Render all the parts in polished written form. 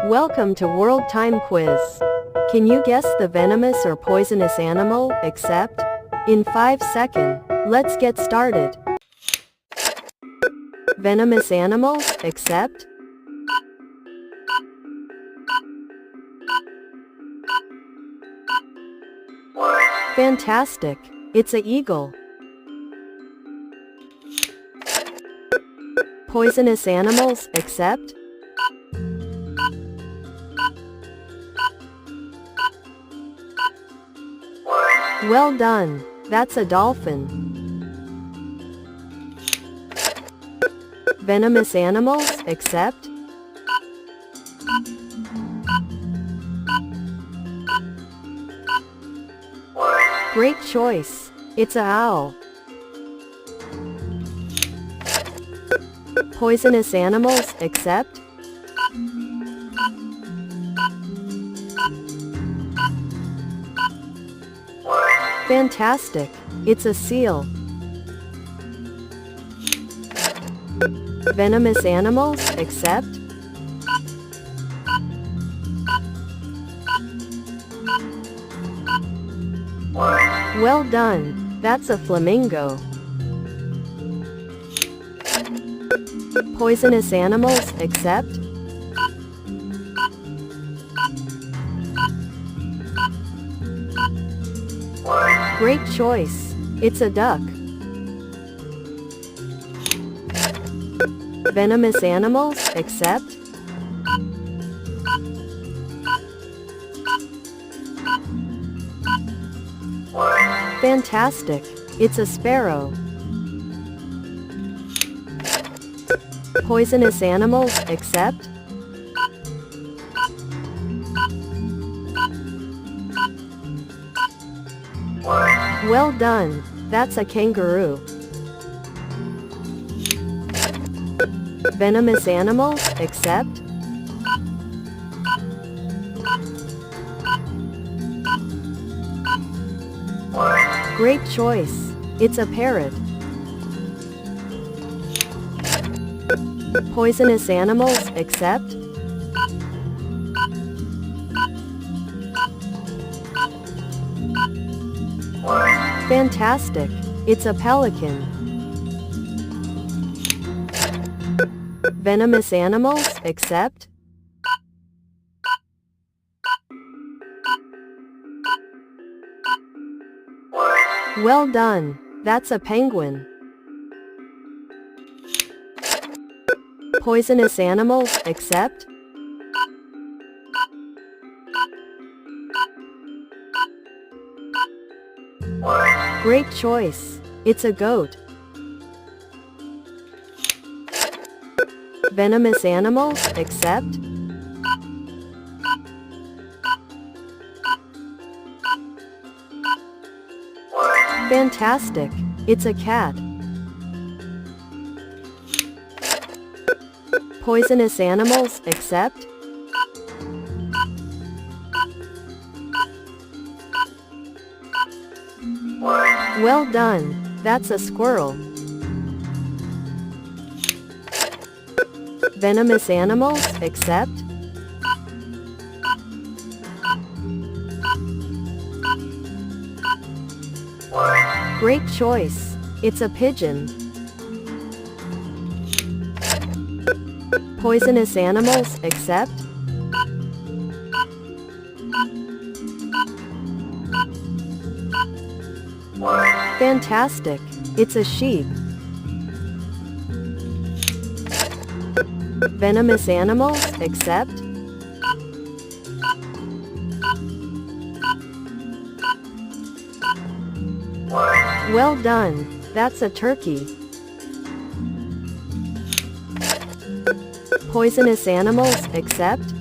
Welcome to World Time Quiz. Can you guess the venomous or poisonous animal, except? In 5 seconds. Let's get started. Venomous animals, except? Fantastic. It's an eagle. Poisonous animals, except? Well done. That's a dolphin. Venomous animals, except? Great choice. It's an owl. Poisonous animals, except? Fantastic. It's a seal. Venomous animals, except? Well done. That's a flamingo. Poisonous animals, except? Great choice. It's a duck. Venomous animals, except? Fantastic. It's a sparrow. Poisonous animals, except? Well done. That's a kangaroo. Venomous animals, except? Great choice. It's a parrot. Poisonous animals, except? Fantastic. It's a pelican. Venomous animals, except? Well done. That's a penguin. Poisonous animals, except? Great choice. It's a goat. Venomous animals, except? Fantastic. It's a cat. Poisonous animals, except? Well done. That's a squirrel. Venomous animals, except? Great choice. It's a pigeon. Poisonous animals, except? Fantastic. It's a sheep. Venomous animals, except? Well done. That's a turkey. Poisonous animals, except?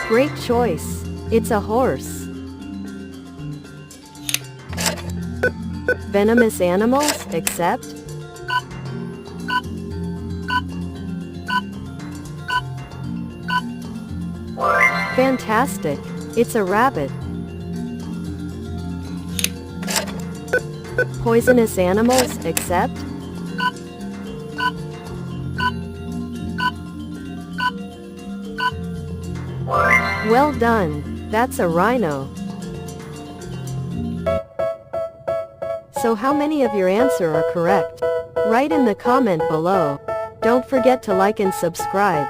Great choice. It's a horse. Venomous animals, except? Fantastic. It's a rabbit. Poisonous animals, except? Well done. That's a rhino. So how many of your answer are correct? Write in the comment below. Don't forget to like and subscribe.